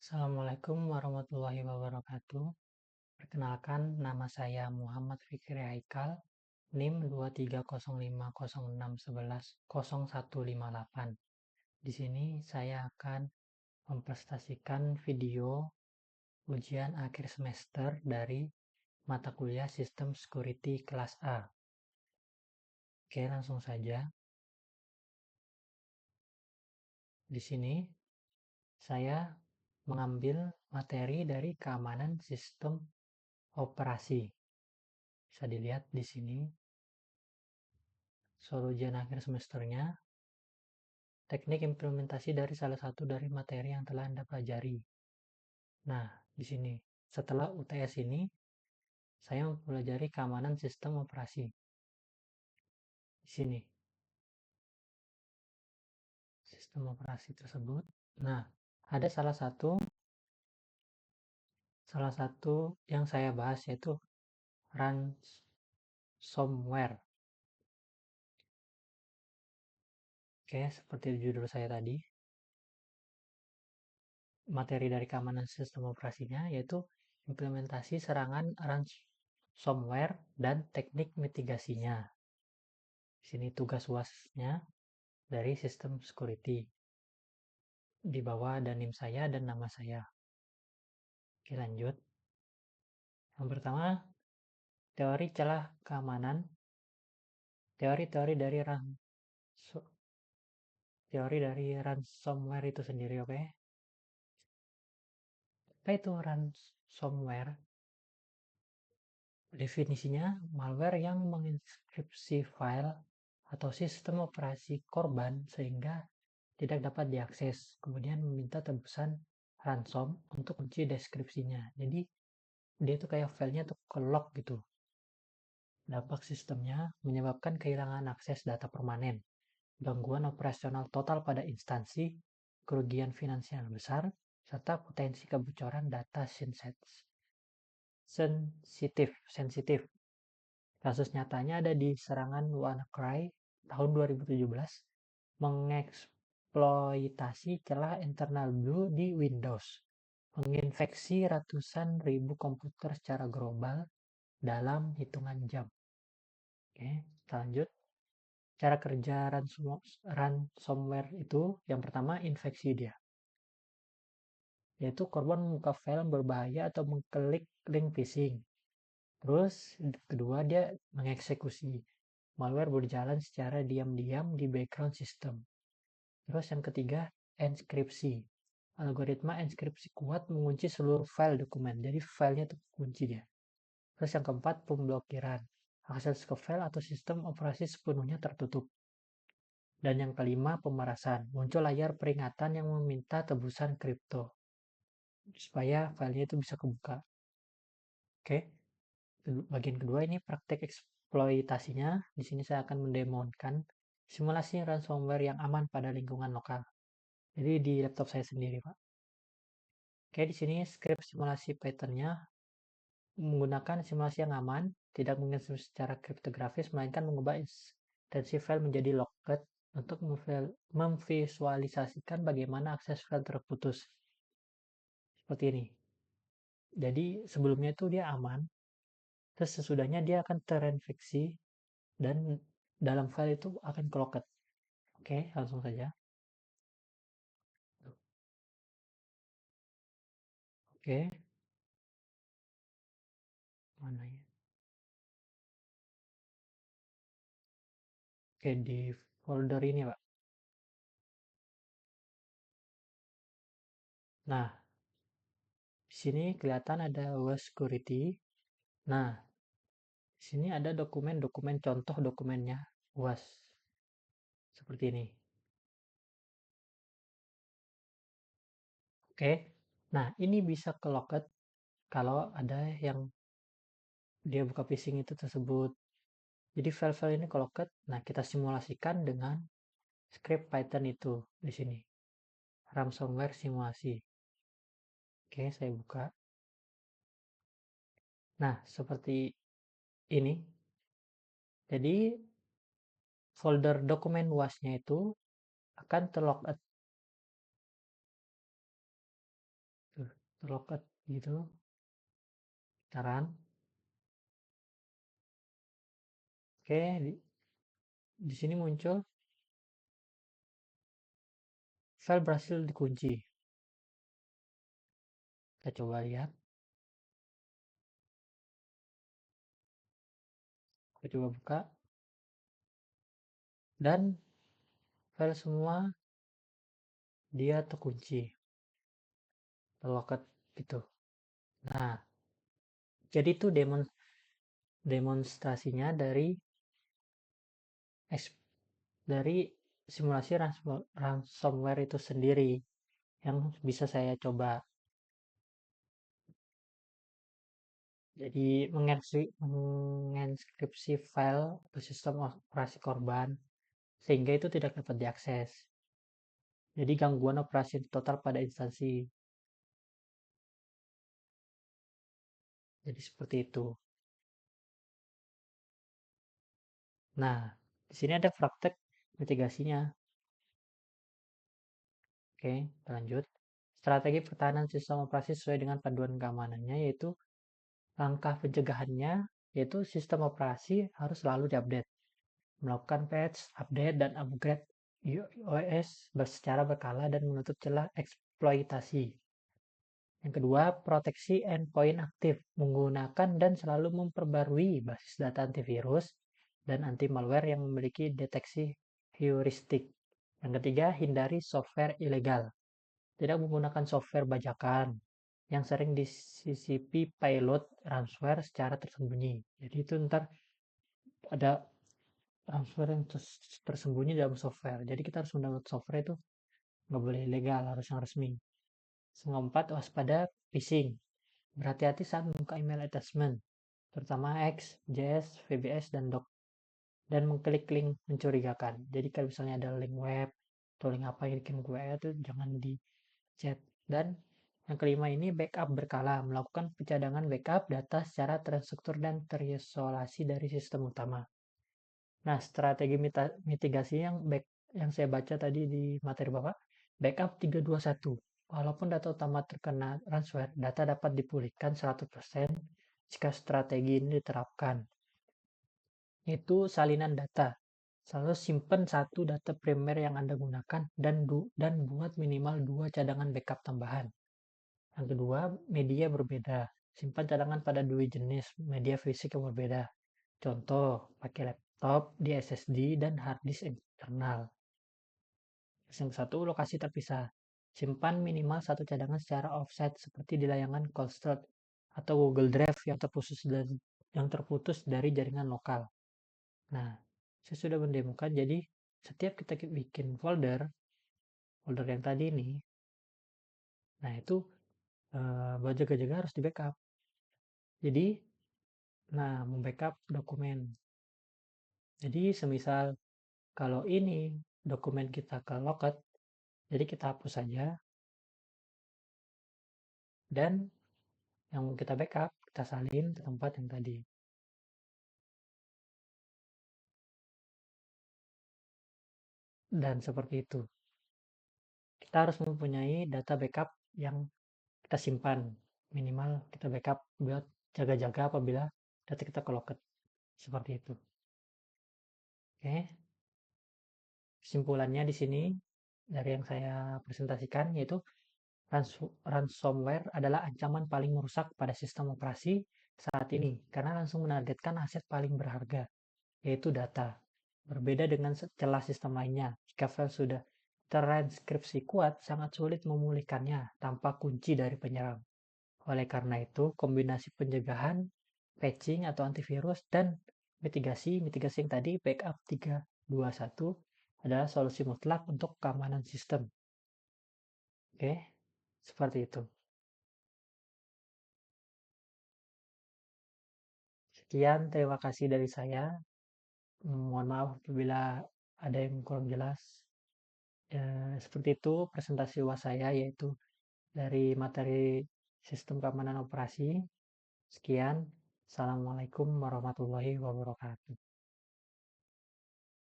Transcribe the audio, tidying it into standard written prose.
Assalamualaikum warahmatullahi wabarakatuh. Perkenalkan, nama saya Muhammad Fikri Haikal, NIM 2305061100158. Di sini saya akan mempresentasikan video ujian akhir semester dari mata kuliah Sistem Security kelas A. Oke, langsung saja. Di sini saya mengambil materi dari keamanan sistem operasi. Bisa dilihat di sini soal ujian akhir semesternya, teknik implementasi dari salah satu dari materi yang telah Anda pelajari. Nah, di sini, setelah UTS ini, saya mempelajari keamanan sistem operasi. Di sini, sistem operasi tersebut. Nah, ada salah satu yang saya bahas yaitu ransomware. Oke, seperti judul saya tadi, materi dari keamanan sistem operasinya yaitu implementasi serangan ransomware dan teknik mitigasinya. Di sini tugas UASnya dari sistem security. Di bawah ada NIM saya dan nama saya. Oke, lanjut. Yang pertama, teori celah keamanan. Teori dari ransomware itu sendiri, oke? Apa itu ransomware? Definisinya, malware yang menginskripsi file atau sistem operasi korban sehingga tidak dapat diakses, kemudian meminta tebusan ransom untuk kunci deskripsinya. Jadi, dia tuh kayak filenya tuh ke-lock gitu. Dampak sistemnya menyebabkan kehilangan akses data permanen, gangguan operasional total pada instansi, kerugian finansial besar, serta potensi kebocoran data sensitif. Kasus nyatanya ada di serangan WannaCry tahun 2017 mengeksploitasi celah internal Blue di Windows, menginfeksi ratusan ribu komputer secara global dalam hitungan jam. Oke, kita lanjut. Cara kerja ransomware itu, yang pertama infeksi dia. Yaitu korban membuka file berbahaya atau mengklik link phishing. Terus, kedua dia mengeksekusi. Malware berjalan secara diam-diam di background system. Terus yang ketiga, enskripsi. Algoritma enskripsi kuat mengunci seluruh file dokumen. Jadi filenya itu kunci dia. Terus yang keempat, pemblokiran. Akses ke file atau sistem operasi sepenuhnya tertutup. Dan yang kelima, pemerasan. Muncul layar peringatan yang meminta tebusan kripto supaya filenya itu bisa kebuka. Oke. Bagian kedua ini praktek eksploitasinya. Di sini saya akan mendemokan simulasi ransomware yang aman pada lingkungan lokal. Jadi di laptop saya sendiri, Pak. Oke, di sini script simulasi pattern-nya menggunakan simulasi yang aman, tidak mengeksekusi secara kriptografis, melainkan mengubah ekstensi file menjadi locket untuk memvisualisasikan bagaimana akses file terputus. Seperti ini. Jadi sebelumnya itu dia aman, terus sesudahnya dia akan terinfeksi dan dalam file itu akan ke locket. Oke, langsung saja. Oke. Mana ya? Oke, di folder ini, Pak. Nah, di sini kelihatan ada WAS security. Nah, di sini ada dokumen-dokumen contoh dokumennya WAS. Seperti ini. Oke. Nah, ini bisa ke locket kalau ada yang dia buka phishing itu tersebut. Jadi file-file ini ke locket. Nah, kita simulasikan dengan script Python itu di sini. Ransomware simulasi. Oke, saya buka. Nah, seperti ini. Jadi, folder dokumen WAS-nya itu akan terlocket. terloket gitu, saran. Oke, di sini muncul file berhasil dikunci. Kita coba lihat, kita coba buka, dan file semua dia terkunci, terloket gitu. Nah, jadi itu demonstrasinya dari simulasi ransomware itu sendiri yang bisa saya coba. Jadi menginskripsi file atau sistem operasi korban sehingga itu tidak dapat diakses. Jadi gangguan operasi total pada instansi. Jadi seperti itu. Nah, di sini ada praktek mitigasinya. Oke, lanjut. Strategi pertahanan sistem operasi sesuai dengan panduan keamanannya yaitu langkah pencegahannya yaitu sistem operasi harus selalu diupdate, melakukan patch, update, dan upgrade OS secara berkala dan menutup celah eksploitasi. Yang kedua, proteksi endpoint aktif, menggunakan dan selalu memperbarui basis data antivirus dan anti malware yang memiliki deteksi heuristik. Yang ketiga, hindari software ilegal. Tidak menggunakan software bajakan yang sering disisipi payload ransomware secara tersembunyi. Jadi itu ntar ada ransomware yang tersembunyi dalam software. Jadi kita harus mendownload software itu nggak boleh ilegal, harus yang resmi. Yang keempat, waspada phishing. Berhati-hati saat membuka email attachment, terutama X, JS, VBS, dan doc, dan mengklik link mencurigakan. Jadi kalau misalnya ada link web atau link apa yang bikin gue itu jangan di chat. Dan yang kelima ini backup berkala, melakukan pencadangan backup data secara terstruktur dan terisolasi dari sistem utama. Nah, strategi mitigasi yang saya baca tadi di materi Bapak, backup 321. Walaupun data utama terkena ransomware, data dapat dipulihkan 100% jika strategi ini diterapkan. Itu salinan data. Selalu simpan satu data primer yang Anda gunakan dan buat minimal 2 cadangan backup tambahan. Yang kedua, media berbeda. Simpan cadangan pada 2 jenis media fisik yang berbeda. Contoh, pakai laptop di SSD dan hard disk internal. Yang satu, lokasi terpisah. Simpan minimal satu cadangan secara offset seperti di layangan Coldstream atau Google Drive yang terputus dari jaringan lokal. Nah, saya sudah mendemokan, jadi setiap kita bikin folder yang tadi ini, nah itu buat jaga-jaga harus di backup. Jadi, nah membackup dokumen. Jadi semisal kalau ini dokumen kita ke locket, jadi kita hapus saja dan yang kita backup kita salin ke tempat yang tadi. Dan seperti itu. Kita harus mempunyai data backup yang kita simpan. Minimal kita backup buat jaga-jaga apabila data kita ke locket. Seperti itu. Oke. Kesimpulannya di sini dari yang saya presentasikan yaitu ransomware adalah ancaman paling merusak pada sistem operasi saat ini karena langsung menargetkan aset paling berharga, yaitu data. Berbeda dengan celah sistem lainnya, jika file sudah transkripsi kuat, sangat sulit memulihkannya tanpa kunci dari penyerang. Oleh karena itu, kombinasi pencegahan, patching atau antivirus, dan mitigasi yang tadi, backup 321, adalah solusi mutlak untuk keamanan sistem. Oke, seperti itu. Sekian, terima kasih dari saya. Mohon maaf apabila ada yang kurang jelas. Seperti itu presentasi UAS saya, yaitu dari materi sistem keamanan operasi. Sekian, Assalamualaikum warahmatullahi wabarakatuh.